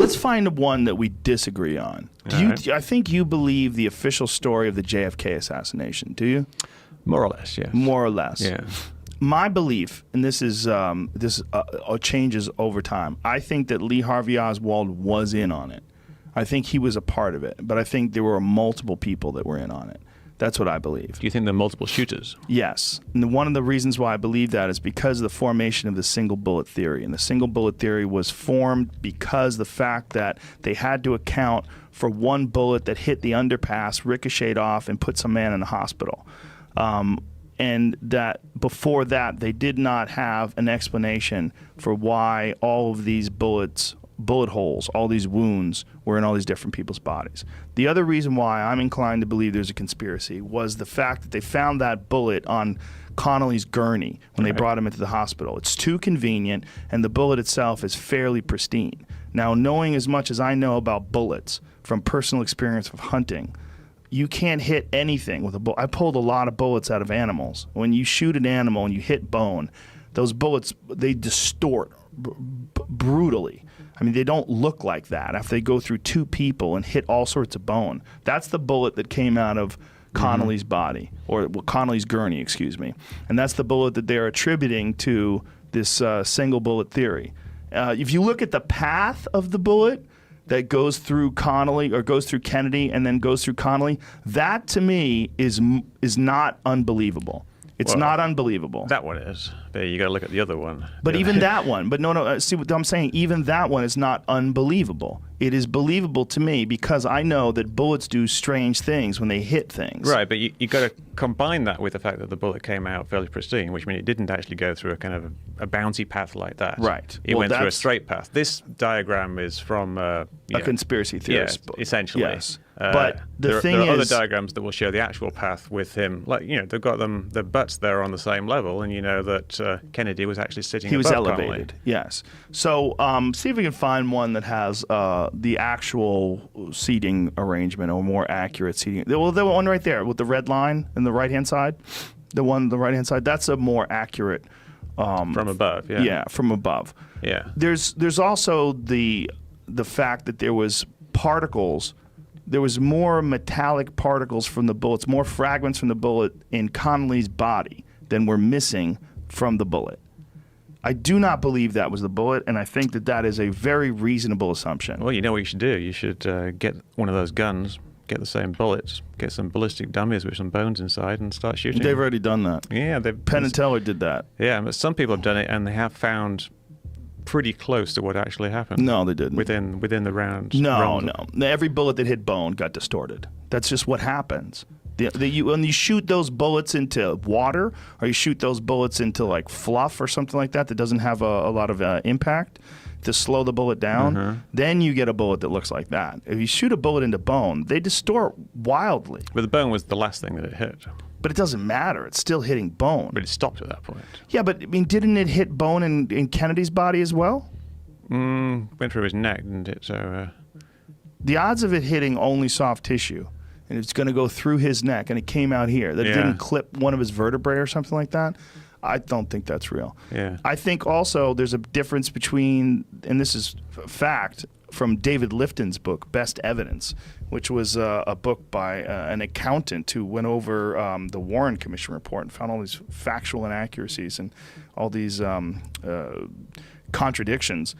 let's find one that we disagree on. I think you believe the official story of the JFK assassination, do you? More or less, yes. More or less. Yeah. My belief, and this changes over time, I think that Lee Harvey Oswald was in on it. I think he was a part of it, but I think there were multiple people that were in on it. That's what I believe. Do you think there are multiple shooters? Yes. And one of the reasons why I believe that is because of the formation of the single bullet theory. And the single bullet theory was formed because the fact that they had to account for one bullet that hit the underpass, ricocheted off, and put some man in the hospital. And that before that, they did not have an explanation for why all of these bullet holes, all these wounds were in all these different people's bodies. The other reason why I'm inclined to believe there's a conspiracy was the fact that they found that bullet on Connolly's gurney when they brought him into the hospital. It's too convenient, and the bullet itself is fairly pristine. Now, knowing as much as I know about bullets from personal experience of hunting, you can't hit anything with a bullet. I pulled a lot of bullets out of animals. When you shoot an animal and you hit bone, those bullets, they distort brutally. I mean, they don't look like that after they go through two people and hit all sorts of bone. That's the bullet that came out of Connolly's body, or Connolly's gurney, excuse me. And that's the bullet that they're attributing to this single bullet theory. If you look at the path of the bullet that goes through Connolly, or goes through Kennedy and then goes through Connolly, that to me is not unbelievable. It's not unbelievable. That one is. But you got to look at the other one. But even that one. But no. See what I'm saying? Even that one is not unbelievable. It is believable to me because I know that bullets do strange things when they hit things. Right, but you got to combine that with the fact that the bullet came out fairly pristine, which means it didn't actually go through a kind of a bouncy path like that. Right. It went through a straight path. This diagram is from a conspiracy theorist book. Essentially. Yes. But the thing there are is, other diagrams that will show the actual path with him. Like, they've got their butts there on the same level, and you know that Kennedy was actually sitting above He was elevated, yes. So see if we can find one that has the actual seating arrangement, or more accurate seating. Well, the one right there with the red line in the right-hand side, the one on the right-hand side, that's a more accurate. From above, yeah. Yeah, from above. Yeah. There's also the fact that there was particles. There was more metallic particles from the bullets, more fragments from the bullet in Connolly's body than were missing from the bullet. I do not believe that was the bullet, and I think that is a very reasonable assumption. Well, you know what you should do? You should get one of those guns, get the same bullets, get some ballistic dummies with some bones inside, and start shooting. They've already done that. Yeah. Penn and Teller did that. Yeah, but some people have done it, and they have found pretty close to what actually happened. No, they didn't. Within the round. No. Every bullet that hit bone got distorted. That's just what happens. When you shoot those bullets into water, or you shoot those bullets into like fluff or something like that doesn't have a lot of impact to slow the bullet down, then you get a bullet that looks like that. If you shoot a bullet into bone, they distort wildly. But the bone was the last thing that it hit. But it doesn't matter. It's still hitting bone. But it stopped at that point. Yeah, but I mean, didn't it hit bone in Kennedy's body as well? Went through his neck, didn't it? So the odds of it hitting only soft tissue, and it's going to go through his neck, and it came out here, that it didn't clip one of his vertebrae or something like that, I don't think that's real. Yeah. I think also there's a difference between, and this is fact, from David Lifton's book, Best Evidence, which was a book by an accountant who went over the Warren Commission report and found all these factual inaccuracies and all these contradictions.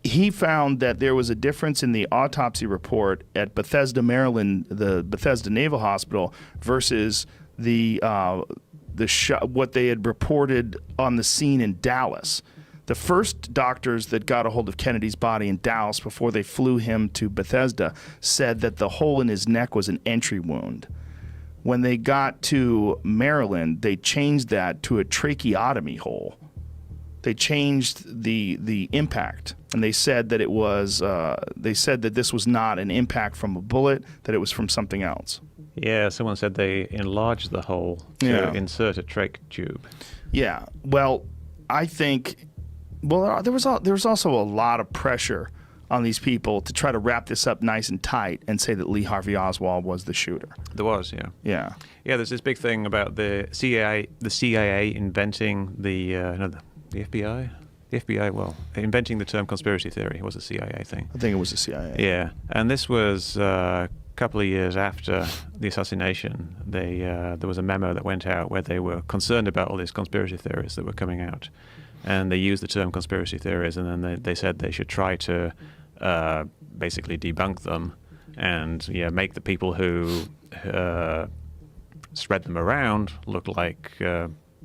He found that there was a difference in the autopsy report at Bethesda, Maryland, the Bethesda Naval Hospital, versus what they had reported on the scene in Dallas. The first doctors that got a hold of Kennedy's body in Dallas before they flew him to Bethesda said that the hole in his neck was an entry wound. When they got to Maryland, they changed that to a tracheotomy hole. They changed the impact, and they said that it was. They said that this was not an impact from a bullet; that it was from something else. Yeah, someone said they enlarged the hole to insert a trach tube. Yeah. Well, I think. Well, there was also a lot of pressure on these people to try to wrap this up nice and tight and say that Lee Harvey Oswald was the shooter. There was, yeah. Yeah. Yeah, there's this big thing about the CIA inventing the FBI. The FBI, well, inventing the term conspiracy theory was a CIA thing. I think it was the CIA. Yeah, and this was a couple of years after the assassination. There was a memo that went out where they were concerned about all these conspiracy theories that were coming out. And they used the term conspiracy theories, and then they said they should try to basically debunk them and make the people who spread them around look like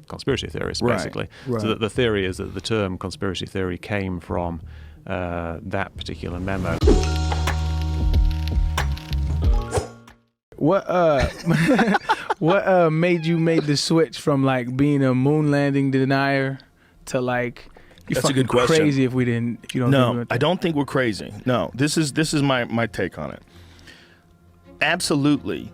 conspiracy theorists, basically. Right. So the theory is that the term conspiracy theory came from that particular memo. What made you make the switch from like being a moon landing denier to like That's a good question. Crazy if you don't No, I don't think we're crazy. No, this is my take on it. Absolutely,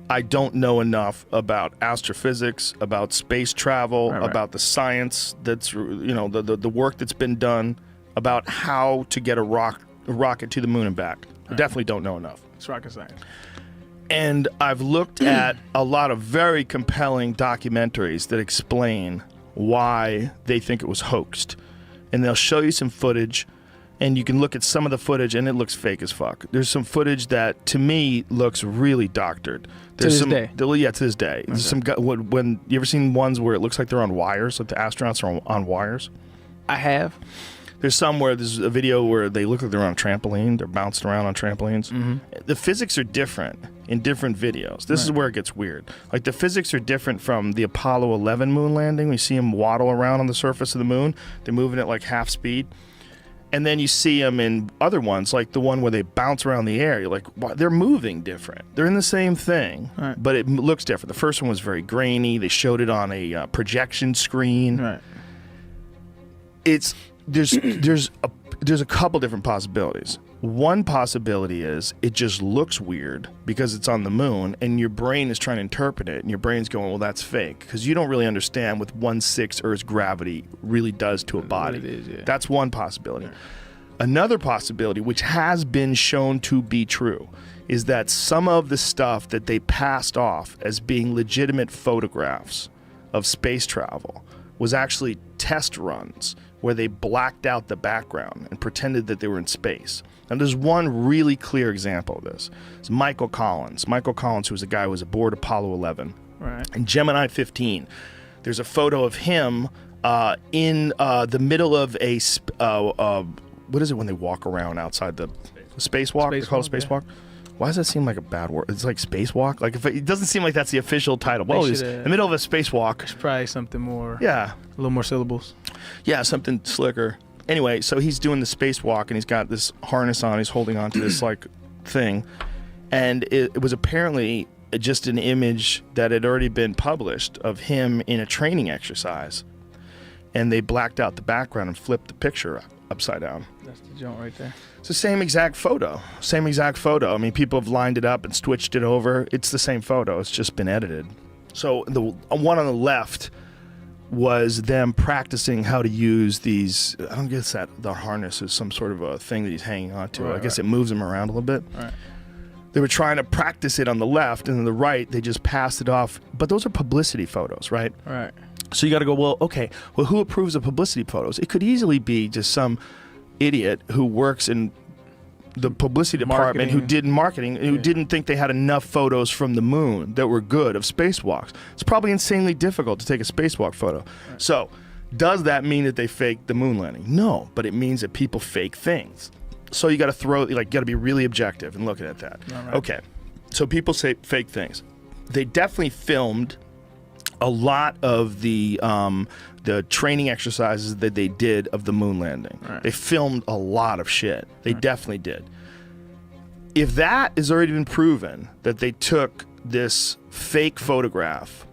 I don't know enough about astrophysics, about space travel, about the science that's the work that's been done, about how to get a rocket to the moon and back. I definitely don't know enough. It's rocket science. And I've looked at a lot of very compelling documentaries that explain why they think it was hoaxed. And they'll show you some footage, and you can look at some of the footage, and it looks fake as fuck. There's some footage that, to me, looks really doctored. There's to this day? Yeah, to this day. Okay. There's some when you ever seen ones where it looks like they're on wires, like the astronauts are on wires? I have. There's some where there's a video where they look like they're on a trampoline. They're bouncing around on trampolines. Mm-hmm. The physics are different in different videos. This is where it gets weird. Like the physics are different from the Apollo 11 moon landing. We see them waddle around on the surface of the moon. They're moving at like half speed. And then you see them in other ones, like the one where they bounce around the air. You're like, wow, they're moving different. They're in the same thing, but it looks different. The first one was very grainy. They showed it on a projection screen. Right. There's a couple different possibilities. One possibility is it just looks weird because it's on the moon and your brain is trying to interpret it and your brain's going, well, that's fake, because you don't really understand what 1/6 Earth's gravity really does to a body. It is, yeah. That's one possibility. Another possibility, which has been shown to be true, is that some of the stuff that they passed off as being legitimate photographs of space travel was actually test runs where they blacked out the background and pretended that they were in space. And there's one really clear example of this. It's Michael Collins. Michael Collins, who was a guy who was aboard Apollo 11. Right. And Gemini 15, there's a photo of him in the middle of a, what is it when they walk around outside the spacewalk? They call it a spacewalk? Yeah. Why does that seem like a bad word? It's like spacewalk? Like if it doesn't seem like that's the official title. Well, he's in the middle of a spacewalk. It's probably something more. Yeah. A little more syllables. Yeah, something slicker. Anyway, so he's doing the spacewalk and he's got this harness on. He's holding on to this like thing. And it was apparently just an image that had already been published of him in a training exercise. And they blacked out the background and flipped the picture upside down. That's the joint right there. It's the same exact photo. Same exact photo. I mean, people have lined it up and switched it over. It's the same photo. It's just been edited. So the one on the left was them practicing how to use these. I don't guess that the harness is some sort of a thing that he's hanging on to. I guess it moves him around a little bit. Right. They were trying to practice it on the left, and on the right, they just passed it off. But those are publicity photos, right? Right. So you got to go, well, okay, well, who approves of publicity photos? It could easily be just some idiot who works in the publicity department who did marketing, who didn't think they had enough photos from the moon that were good of spacewalks. It's probably insanely difficult to take a spacewalk photo. Right. So does that mean that they faked the moon landing? No, but it means that people fake things. So you got to got to be really objective and looking at that. Right. Okay, so people say fake things. They definitely filmed a lot of the training exercises that they did of the moon landing. Right. They filmed a lot of shit. They definitely did. If that has already been proven, that they took this fake photograph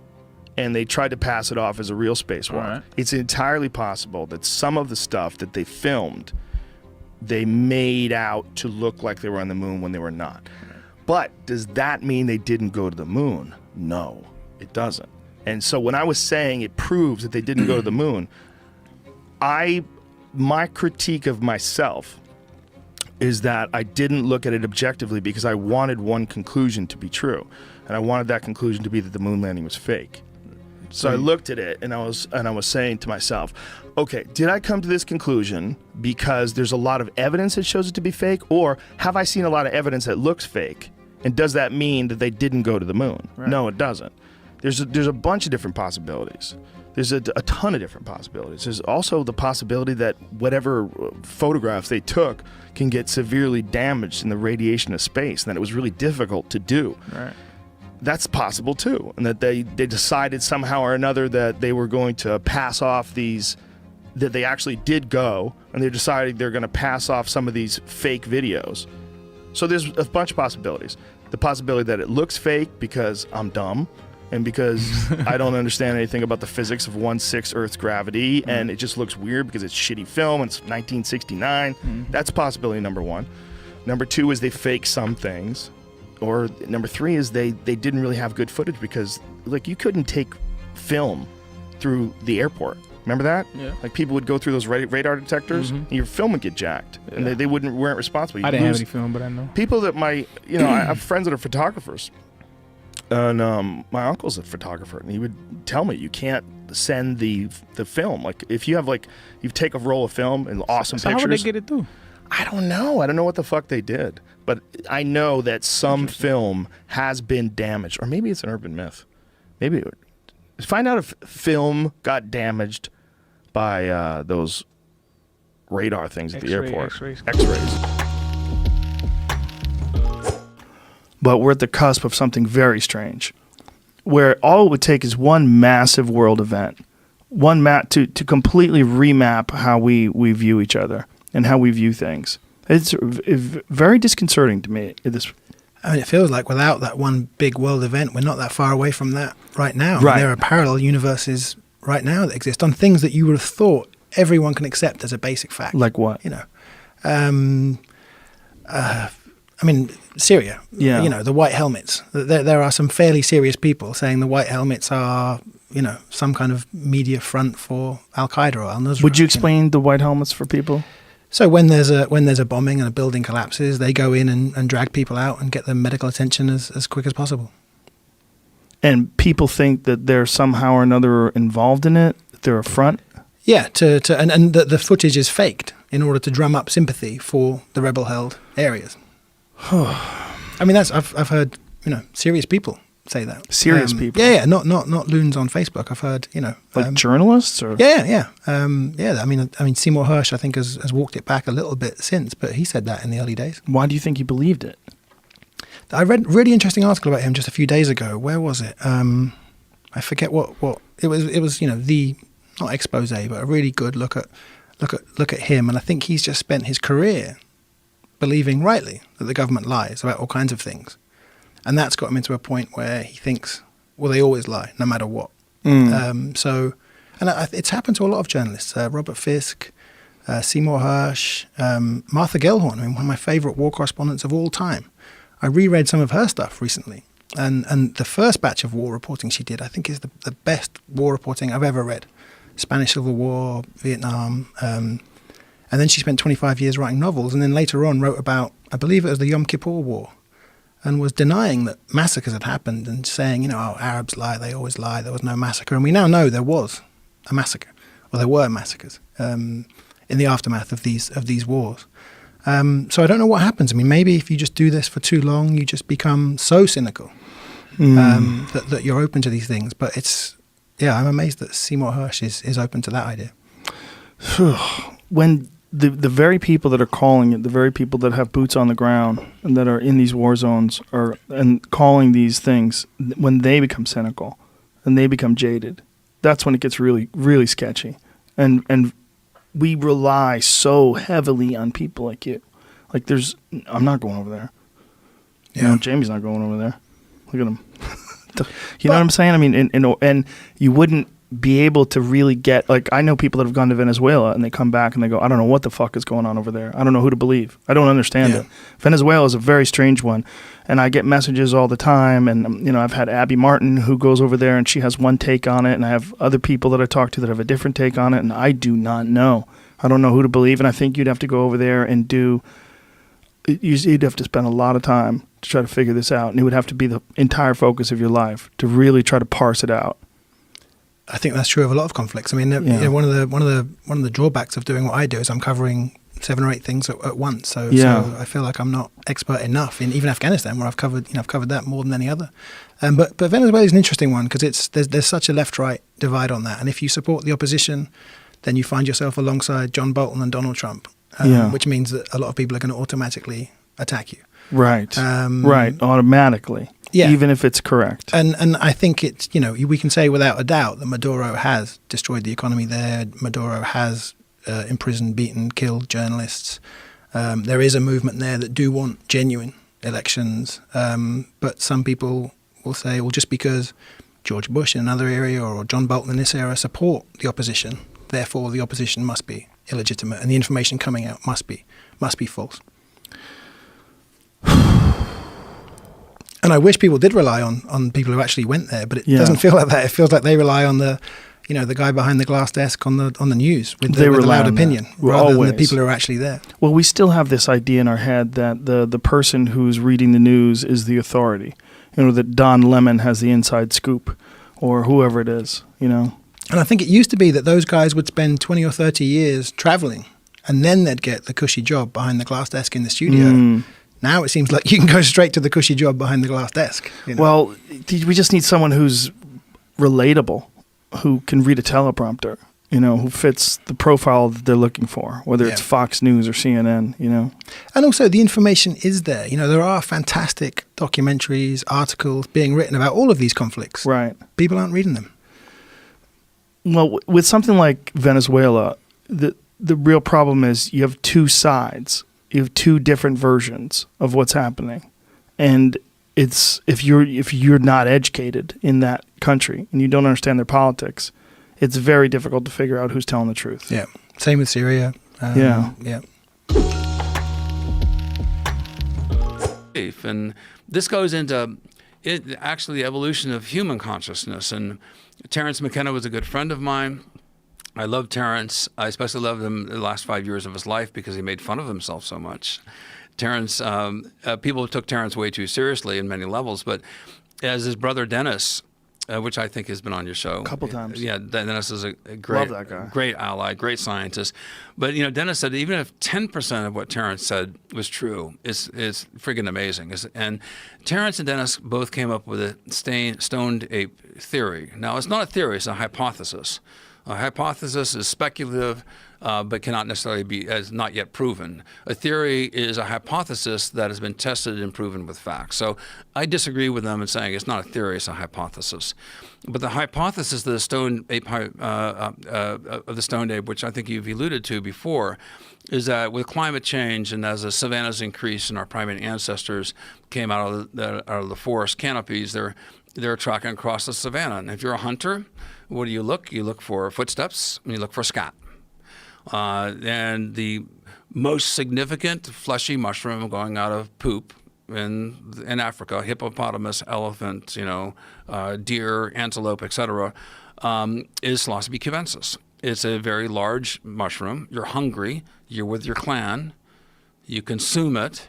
and they tried to pass it off as a real spacewalk, it's entirely possible that some of the stuff that they filmed, they made out to look like they were on the moon when they were not. But does that mean they didn't go to the moon? No, it doesn't. And so when I was saying it proves that they didn't go to the moon, my critique of myself is that I didn't look at it objectively because I wanted one conclusion to be true. And I wanted that conclusion to be that the moon landing was fake. So I looked at it and I was saying to myself, okay, did I come to this conclusion because there's a lot of evidence that shows it to be fake, or have I seen a lot of evidence that looks fake? And does that mean that they didn't go to the moon? Right. No, it doesn't. There's a bunch of different possibilities. There's a ton of different possibilities. There's also the possibility that whatever photographs they took can get severely damaged in the radiation of space, and that it was really difficult to do. Right. That's possible too, and that they decided somehow or another that they were going to pass off these, that they actually did go, and they decided they're going to pass off some of these fake videos. So there's a bunch of possibilities. The possibility that it looks fake because I'm dumb, and because I don't understand anything about the physics of 1/6 Earth's gravity, and it just looks weird because it's shitty film, and it's 1969. That's possibility number one. Number two is they fake some things. Or number three is they didn't really have good footage because, like, you couldn't take film through the airport. Remember that? Yeah. Like, people would go through those radar detectors, and your film would get jacked, and they weren't responsible. I didn't have any film, but I know people that I have friends that are photographers, and my uncle's a photographer, and he would tell me you can't send the film. Like, if you have you take a roll of film and awesome pictures. How would they get it through? I don't know. I don't know what the fuck they did. But I know that some film has been damaged. Or maybe it's an urban myth. Find out if film got damaged by those radar things at the airport. X-rays. But we're at the cusp of something very strange, where all it would take is one massive world event, one to completely remap how we view each other and how we view things. It's very disconcerting to me. I mean, it feels like without that one big world event, we're not that far away from that right now. Right. There are parallel universes right now that exist on things that you would have thought everyone can accept as a basic fact. Like what? I mean, Syria. Yeah. The white helmets. There are some fairly serious people saying the white helmets are, some kind of media front for Al Qaeda or Al Nusra. Would you explain the white helmets for people? So when there's a bombing and a building collapses, they go in and drag people out and get them medical attention as quick as possible. And people think that they're somehow or another involved in it. They're a front. Yeah, and the footage is faked in order to drum up sympathy for the rebel-held areas. I mean, I've heard serious people say that. Serious people. Yeah, not loons on Facebook. I've heard like journalists or yeah. I mean Seymour Hersh I think has walked it back a little bit since, but he said that in the early days. Why do you think he believed it? I read a really interesting article about him just a few days ago. Where was it? I forget what it was. It was the not expose, but a really good look at him, and I think he's just spent his career believing rightly that the government lies about all kinds of things. And that's got him into a point where he thinks, well, they always lie, no matter what. It's happened to a lot of journalists. Robert Fisk, Seymour Hersh, Martha Gellhorn, one of my favorite war correspondents of all time. I reread some of her stuff recently. And the first batch of war reporting she did, I think, is the best war reporting I've ever read. Spanish Civil War, Vietnam. And then she spent 25 years writing novels, and then later on wrote about, I believe it was the Yom Kippur War, and was denying that massacres had happened and saying, Arabs lie, they always lie, there was no massacre. And we now know there was a massacre, or there were massacres in the aftermath of these wars. So I don't know what happens. I mean, maybe if you just do this for too long, you just become so cynical that you're open to these things. But I'm amazed that Seymour Hersh is open to that idea. When the very people that are calling it, the very people that have boots on the ground and that are in these war zones and calling these things, when they become cynical and they become jaded, that's when it gets really, really sketchy. And we rely so heavily on people like you. Like I'm not going over there. Yeah. Jamie's not going over there. Look at him. You know what I'm saying? I mean, and you wouldn't be able to really get, like, I know people that have gone to Venezuela and they come back and they go, I don't know what the fuck is going on over there. I don't know who to believe. I don't understand it. Venezuela is a very strange one. And I get messages all the time. And, I've had Abby Martin who goes over there and she has one take on it. And I have other people that I talk to that have a different take on it. And I do not know. I don't know who to believe. And I think you'd have to go over there and you'd have to spend a lot of time to try to figure this out. And it would have to be the entire focus of your life to really try to parse it out. I think that's true of a lot of conflicts. I mean, one of the drawbacks of doing what I do is I'm covering 7 or 8 things at once. So I feel like I'm not expert enough in even Afghanistan, where I've covered that more than any other. But Venezuela is an interesting one because there's such a left-right divide on that, and if you support the opposition, then you find yourself alongside John Bolton and Donald Trump, which means that a lot of people are going to automatically attack you. Right. Right. Automatically. Yeah. Even if it's correct. And I think it's, we can say without a doubt that Maduro has destroyed the economy there. Maduro has imprisoned, beaten, killed journalists. There is a movement there that do want genuine elections. But some people will say, well, just because George Bush in another area or John Bolton in this area support the opposition, therefore the opposition must be illegitimate and the information coming out must be false. And I wish people did rely on people who actually went there, but it doesn't feel like that. It feels like they rely on the guy behind the glass desk on the news with the loud opinion, rather than the people who are actually there. Well, we still have this idea in our head that the person who's reading the news is the authority. That Don Lemon has the inside scoop, or whoever it is. And I think it used to be that those guys would spend 20 or 30 years traveling, and then they'd get the cushy job behind the glass desk in the studio. Now it seems like you can go straight to the cushy job behind the glass desk. Well, we just need someone who's relatable, who can read a teleprompter, who fits the profile that they're looking for, whether it's Fox News or CNN, And also the information is there. There are fantastic documentaries, articles being written about all of these conflicts. Right. People aren't reading them. Well, with something like Venezuela, the real problem is you have 2 sides. You have 2 different versions of what's happening, and it's if you're not educated in that country and you don't understand their politics, it's very difficult to figure out who's telling the truth. Yeah, same with Syria. Yeah. And this goes into actually the evolution of human consciousness. And Terence McKenna was a good friend of mine. I love Terence. I especially loved him the last 5 years of his life because he made fun of himself so much. Terence, people took Terence way too seriously in many levels, but as his brother Dennis, which I think has been on your show a couple times. Yeah, Dennis is a great, love that guy. Great ally, great scientist. But Dennis said even if 10% of what Terence said was true, it's freaking amazing. And Terence and Dennis both came up with a stoned ape theory. Now it's not a theory; it's a hypothesis. A hypothesis is speculative, but cannot necessarily be as not yet proven. A theory is a hypothesis that has been tested and proven with facts. So I disagree with them in saying it's not a theory; it's a hypothesis. But the hypothesis of the stoned ape, which I think you've alluded to before, is that with climate change and as the savannas increase and our primate ancestors came out of the forest canopies, they're tracking across the savanna. And if you're a hunter, what do you look? You look for footsteps and you look for scat. And the most significant fleshy mushroom going out of poop in Africa, hippopotamus, elephant, deer, antelope, etc., is Psilocybe cubensis. It's a very large mushroom. You're hungry. You're with your clan. You consume it,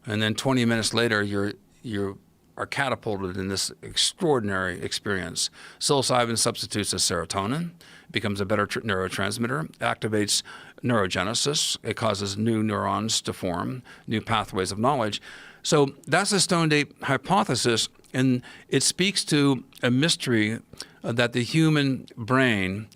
and then 20 minutes later, you are catapulted in this extraordinary experience. Psilocybin substitutes as serotonin, becomes a better neurotransmitter, activates neurogenesis. It causes new neurons to form, new pathways of knowledge. So that's the stoned ape hypothesis, and it speaks to a mystery that the human brain,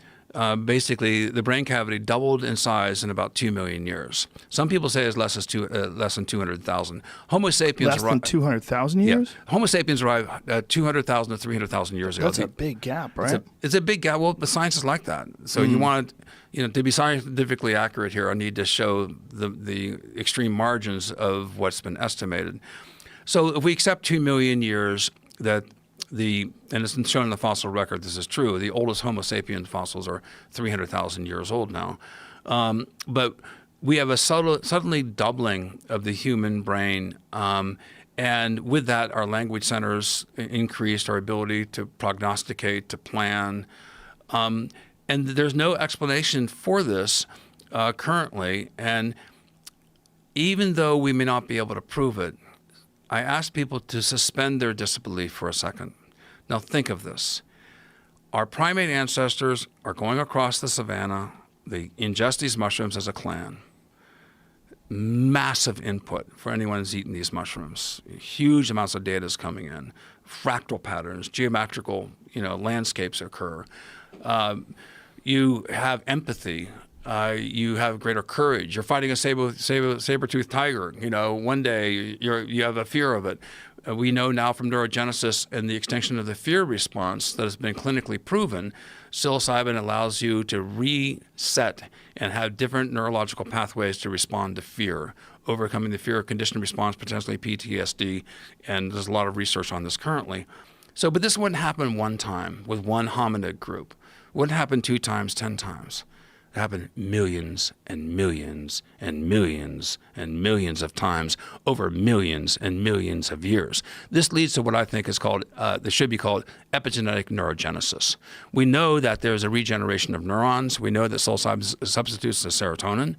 basically the brain cavity doubled in size in about 2 million years. Some people say it's less than 200,000. Homo sapiens less than 200,000 years? Yeah. Homo sapiens arrived 200,000 to 300,000 years ago. That's a big gap, right? It's a big gap. Well, the science is like that. So you want to be scientifically accurate here, I need to show the extreme margins of what's been estimated. So if we accept 2 million years that and it's been shown in the fossil record this is true, the oldest Homo sapiens fossils are 300,000 years old now. But we have a suddenly doubling of the human brain. And with that, our language centers increased, our ability to prognosticate, to plan. And there's no explanation for this currently. And even though we may not be able to prove it, I ask people to suspend their disbelief for a second. Now think of this. Our primate ancestors are going across the savannah. They ingest these mushrooms as a clan. Massive input for anyone who's eaten these mushrooms. Huge amounts of data is coming in. Fractal patterns, geometrical, landscapes occur. You have empathy. You have greater courage. You're fighting a saber-toothed tiger. One day you have a fear of it. We know now from neurogenesis and the extinction of the fear response that has been clinically proven, psilocybin allows you to reset and have different neurological pathways to respond to fear, overcoming the fear conditioned response, potentially PTSD, and there's a lot of research on this currently. But this wouldn't happen one time with one hominid group. It wouldn't happen 2 times, 10 times. It happened millions and millions and millions and millions of times over millions and millions of years. This leads to what I think is called, this should be called epigenetic neurogenesis. We know that there's a regeneration of neurons. We know that psilocybin substitutes the serotonin.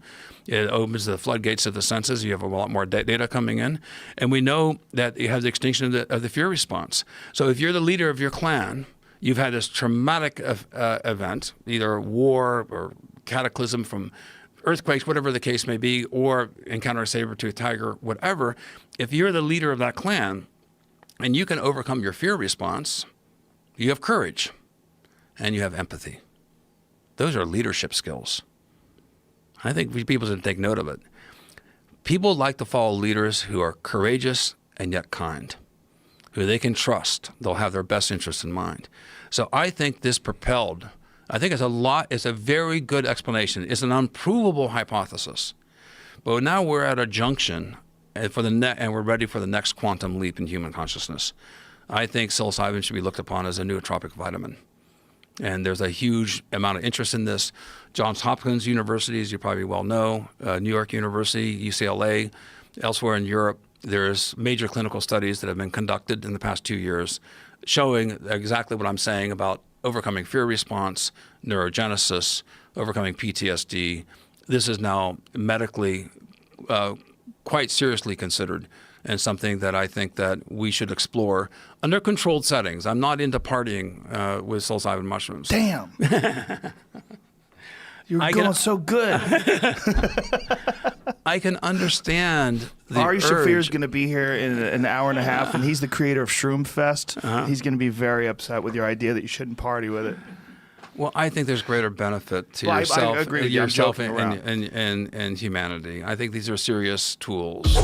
It opens the floodgates of the senses. You have a lot more data coming in. And we know that you have the extinction of the fear response. So if you're the leader of your clan, you've had this traumatic event, either war or cataclysm from earthquakes, whatever the case may be, or encounter a saber-toothed tiger, whatever. If you're the leader of that clan and you can overcome your fear response, you have courage and you have empathy. Those are leadership skills. I think people should take note of it. People like to follow leaders who are courageous and yet kind, who they can trust. They'll have their best interests in mind. So I think this propelled, I think it's a very good explanation. It's an unprovable hypothesis. But now we're at a junction and we're ready for the next quantum leap in human consciousness. I think psilocybin should be looked upon as a nootropic vitamin. And there's a huge amount of interest in this. Johns Hopkins University, as you probably well know, New York University, UCLA, elsewhere in Europe, there's major clinical studies that have been conducted in the past 2 years showing exactly what I'm saying about overcoming fear response, neurogenesis, overcoming PTSD. This is now medically quite seriously considered and something that I think that we should explore under controlled settings. I'm not into partying with psilocybin mushrooms. Damn. You're going so good. I can understand the Ari urge. Shafir's going to be here in an hour and a half, and he's the creator of Shroom Fest. He's going to be very upset with your idea that you shouldn't party with it. Well, I think there's greater benefit to Well, yourself, I agree with you. yourself I'm joking around. and humanity. I think these are serious tools.